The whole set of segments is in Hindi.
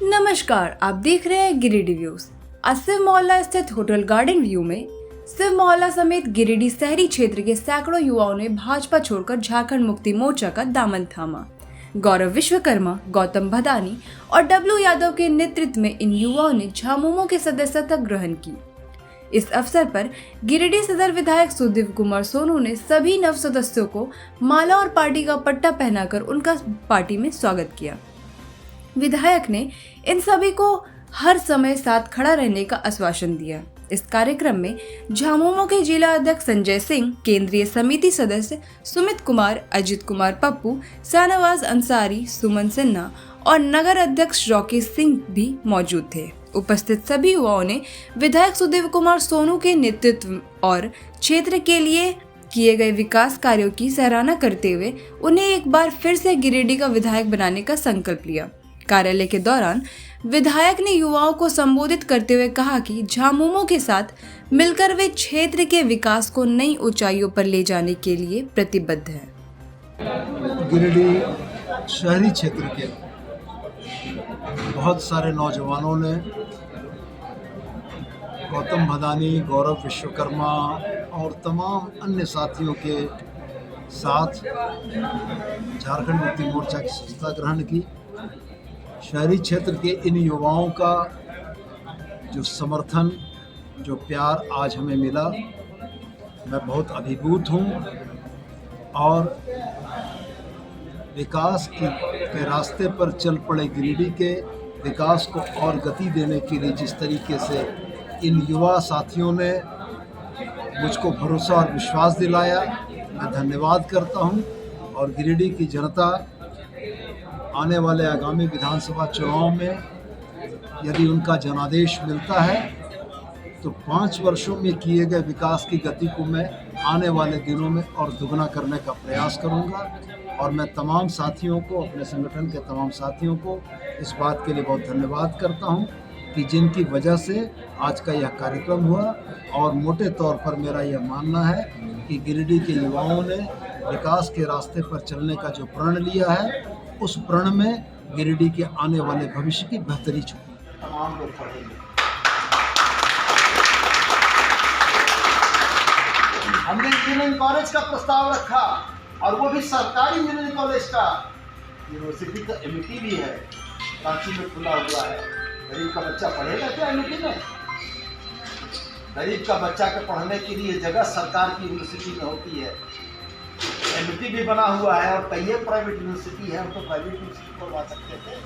नमस्कार, आप देख रहे हैं गिरिडीह व्यूज। आज शिव मोहल्ला स्थित होटल गार्डन व्यू में शिव मोहल्ला समेत गिरिडीह शहरी क्षेत्र के सैकड़ों युवाओं ने भाजपा छोड़कर झारखंड मुक्ति मोर्चा का दामन थामा। गौरव विश्वकर्मा, गौतम भदानी और डब्लू यादव के नेतृत्व में इन युवाओं ने झामुमो के सदस्यता ग्रहण की। इस अवसर पर गिरिडीह सदर विधायक सुदीप कुमार सोनू ने सभी नव सदस्यों को माला और पार्टी का पट्टा पहनाकर उनका पार्टी में स्वागत किया। विधायक ने इन सभी को हर समय साथ खड़ा रहने का आश्वासन दिया। इस कार्यक्रम में झामुमो के जिला अध्यक्ष संजय सिंह, केंद्रीय समिति सदस्य सुमित कुमार, अजित कुमार पप्पू, शाहनवाज अंसारी, सुमन सिन्हा और नगर अध्यक्ष रॉकी सिंह भी मौजूद थे। उपस्थित सभी युवाओं ने विधायक सुदीप कुमार सोनू के नेतृत्व और क्षेत्र के लिए किए गए विकास कार्यों की सराहना करते हुए उन्हें एक बार फिर से गिरिडीह का विधायक बनाने का संकल्प लिया। कार्यालय के दौरान विधायक ने युवाओं को संबोधित करते हुए कहा कि झामुमो के साथ मिलकर वे क्षेत्र के विकास को नई ऊंचाइयों पर ले जाने के लिए प्रतिबद्ध है। गिरिडीह शहरी क्षेत्र के बहुत सारे नौजवानों ने गौतम भदानी, गौरव विश्वकर्मा और तमाम अन्य साथियों के साथ झारखंड मुक्ति मोर्चा की सदस्यता ग्रहण की। शहरी क्षेत्र के इन युवाओं का जो समर्थन, जो प्यार आज हमें मिला, मैं बहुत अभिभूत हूँ और विकास के रास्ते पर चल पड़े गिरिडीह के विकास को और गति देने के लिए जिस तरीके से इन युवा साथियों ने मुझको भरोसा और विश्वास दिलाया, मैं धन्यवाद करता हूँ। और गिरिडीह की जनता आने वाले आगामी विधानसभा चुनाव में यदि उनका जनादेश मिलता है तो 5 वर्षों में किए गए विकास की गति को मैं आने वाले दिनों में और दुगना करने का प्रयास करूंगा। और मैं तमाम साथियों को, अपने संगठन के तमाम साथियों को इस बात के लिए बहुत धन्यवाद करता हूं कि जिनकी वजह से आज का यह कार्यक्रम हुआ। और मोटे तौर पर मेरा यह मानना है कि गिरिडीह के युवाओं ने विकास के रास्ते पर चलने का जो प्रण लिया है, उस प्रण में गिरिडीह के आने वाले भविष्य की बेहतरी छुपी। तमाम लोग पढ़ेंगे। हमने इंजीनियरिंग कॉलेज का प्रस्ताव रखा और वो भी सरकारी इंजीनियरिंग कॉलेज का। यूनिवर्सिटी का एमईटी भी है, रांची में खुला हुआ है। गरीब का बच्चा पढ़ेगा क्या एमईटी में? गरीब का बच्चा के पढ़ने के लिए जगह सरकार की यूनिवर्सिटी में होती है। एमईटी भी बना हुआ है और कई प्राइवेट यूनिवर्सिटी है, हम तो प्राइवेट यूनिवर्सिटी करवा सकते थे,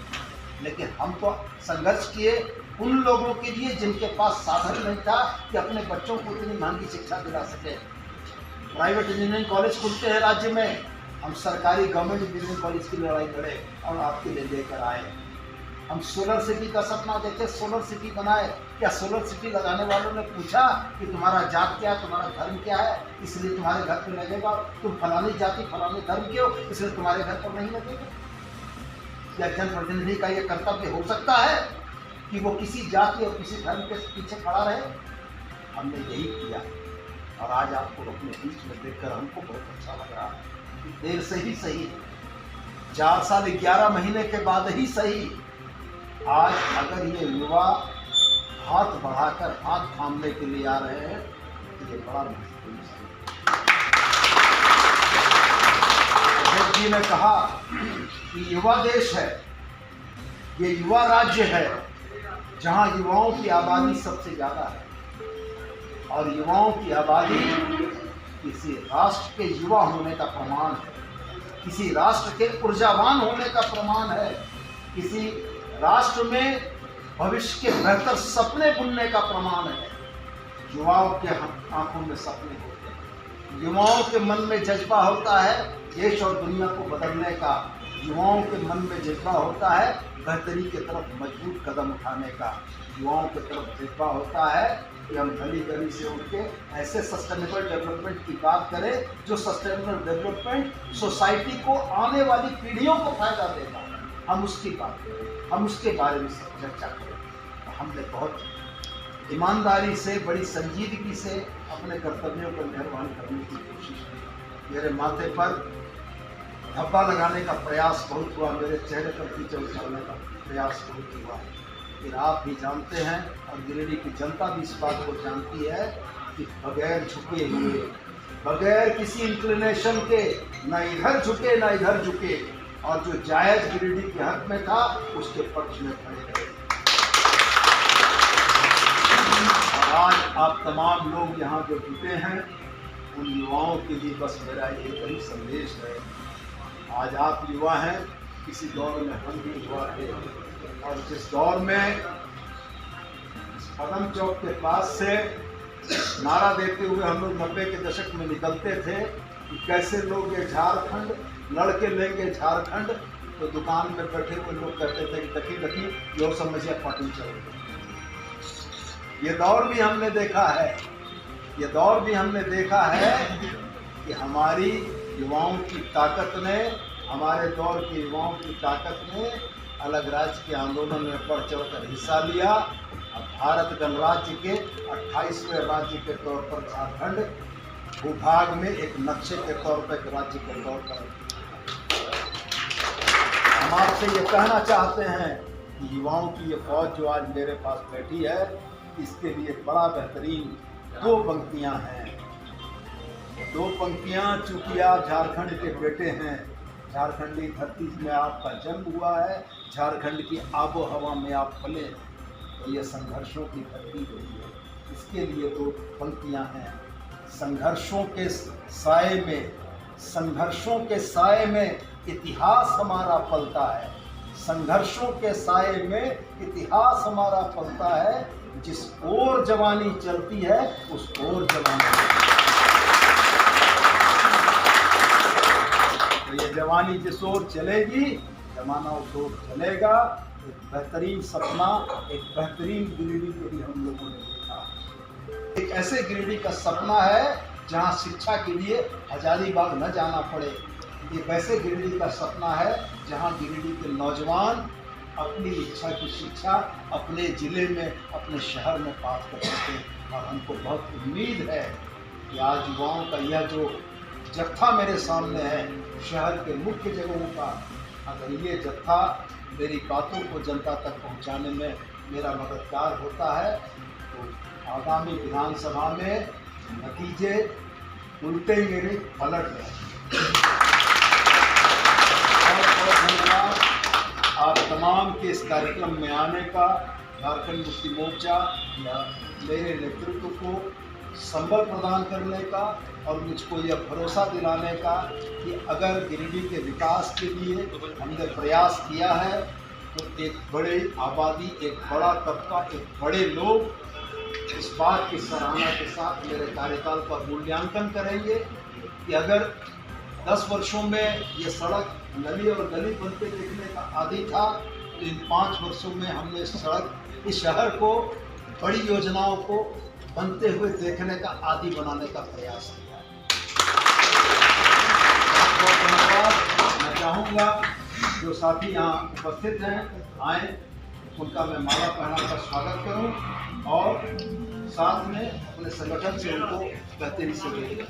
लेकिन हम तो संघर्ष किए उन लोगों के लिए जिनके पास साधन नहीं था कि अपने बच्चों को इतनी महंगी शिक्षा दिला सके। प्राइवेट इंजीनियरिंग कॉलेज खुलते हैं राज्य में, हम सरकारी गवर्नमेंट इंजीनियरिंग कॉलेज की लड़ाई लड़े और आपके लिए लेकर आए। हम सोलर सिटी का सपना देखे, सोलर सिटी बनाए। क्या सोलर सिटी लगाने वालों ने पूछा कि तुम्हारा जात क्या, तुम्हारा धर्म क्या है, इसलिए तुम्हारे घर पर लगेगा? तुम फलानी जाति फलानी धर्म के हो इसलिए तुम्हारे घर पर नहीं लगेगा? क्या जनप्रतिनिधि का यह कर्तव्य हो सकता है कि वो किसी जाति और किसी धर्म के पीछे खड़ा रहे? हमने यही किया और आज आपको अपने बीच में देखकर हमको बहुत अच्छा लग रहा है। देर से ही सही, 4 साल 11 महीने के बाद ही सही, आज अगर ये युवा हाथ बढ़ाकर हाथ थामने के लिए आ रहे हैं तो ये बड़ा महत्वपूर्ण है। जी ने कहा कि युवा देश है, ये युवा राज्य है जहां युवाओं की आबादी सबसे ज्यादा है। और युवाओं की आबादी किसी राष्ट्र के युवा होने का प्रमाण है, किसी राष्ट्र के ऊर्जावान होने का प्रमाण है, किसी राष्ट्र में भविष्य के बेहतर सपने बुनने का प्रमाण है। युवाओं के आंखों में सपने होते हैं, युवाओं के मन में जज्बा होता है देश और दुनिया को बदलने का। युवाओं के मन में जज्बा होता है बेहतरी की तरफ मजबूत कदम उठाने का। युवाओं की तरफ जज्बा होता है कि हम गली गली से उठ के ऐसे सस्टेनेबल डेवलपमेंट की बात करें जो सस्टेनेबल डेवलपमेंट सोसाइटी को, आने वाली पीढ़ियों को फायदा देगा। हम उसकी बात करें, हम उसके बारे में चर्चा करें। तो हमने बहुत ईमानदारी से, बड़ी संजीदगी से अपने कर्तव्यों को निर्वहन करने की कोशिश की। मेरे माथे पर धब्बा लगाने का प्रयास बहुत हुआ, मेरे चेहरे पर कीचड़ उछालने का प्रयास बहुत हुआ है। फिर आप भी जानते हैं और गिरिडीह की जनता भी इस बात को जानती है कि बगैर झुके हुए, बगैर किसी इंक्लिनेशन के, न इधर झुके न इधर झुके, और जो जायज गिरिडीह के हक में था उसके पक्ष में खड़े रहे। और आज आप तमाम लोग यहाँ जो जुटे हैं, उन युवाओं के लिए बस मेरा एक ही संदेश है। आज आप युवा हैं, किसी दौर में हम भी युवा थे, और जिस दौर में पदम चौक के पास से नारा देते हुए हम लोग 90 के दशक में निकलते थे कि कैसे लोग ये झारखंड लड़के लेंगे झारखंड, तो दुकान में बैठे हुए लोग कहते थे कि दखी दखी जो समझिए पार्टी चल। ये दौर भी हमने देखा है, ये दौर भी हमने देखा है कि हमारी युवाओं की ताकत ने, हमारे दौर के युवाओं की ताकत ने अलग राज्य के आंदोलन में बढ़ चढ़ कर हिस्सा लिया। अब भारत गणराज्य के 28वें राज्य के तौर पर झारखंड भूभाग में एक नक्शे के तौर पर, एक राज्य के तौर पर। हम आपसे ये कहना चाहते हैं कि युवाओं की ये फौज जो आज मेरे पास बैठी है, इसके लिए बड़ा बेहतरीन 2 पंक्तियां हैं। 2 पंक्तियां, चूंकि आप झारखंड के बेटे हैं, झारखंडी धरती में आपका जन्म हुआ है, झारखंड की आबो हवा में आप पले, तो ये संघर्षों की धरती रही है। इसके लिए 2 पंक्तियां हैं। संघर्षों के साए में, संघर्षों के साए में इतिहास हमारा पलता है। संघर्षों के साए में इतिहास हमारा पलता है। जिस ओर जवानी चलती है उस ओर जवानी, तो ये जवानी जिस ओर चलेगी जमाना उस ओर चलेगा। एक बेहतरीन सपना, एक बेहतरीन गिरिडीह के लिए हम लोगों ने देखा। एक ऐसे गिरिडीह का सपना है जहां शिक्षा के लिए हजारीबाग न जाना पड़े। एक ऐसे गिरिडीह का सपना है जहां गिरिडीह के नौजवान अपनी इच्छा की शिक्षा अपने ज़िले में, अपने शहर में प्राप्त कर सकें। और हमको बहुत उम्मीद है कि आज युवाओं का यह जो जत्था मेरे सामने है शहर के मुख्य जगहों का, अगर ये जत्था मेरी बातों को जनता तक पहुंचाने में मेरा मददगार होता है, तो आगामी विधानसभा में नतीजे उल्टेंगे नहीं, पलट जाएंगे। बहुत धन्यवाद आप तमाम के इस कार्यक्रम में आने का, झारखंड मुक्ति मोर्चा या मेरे नेतृत्व को संबल प्रदान करने का, और मुझको यह भरोसा दिलाने का कि अगर गिरिडीह के विकास के लिए हमने प्रयास किया है, तो एक बड़ी आबादी, एक बड़ा तबका, एक बड़े लोग इस बात की सराहना के साथ मेरे कार्यकाल का मूल्यांकन करेंगे कि अगर 10 वर्षों में ये सड़क, नली और गली बनते देखने का आदी था, तो इन 5 वर्षों में हमने इस सड़क, इस शहर को, बड़ी योजनाओं को बनते हुए देखने का आदी बनाने का प्रयास किया। बहुत धन्यवाद। मैं चाहूँगा जो साथी यहाँ उपस्थित हैं आए, उनका मैं माला पहनाकर स्वागत करूँ और साथ में अपने संगठन से उनको बेहतरी से जोड़ूँ।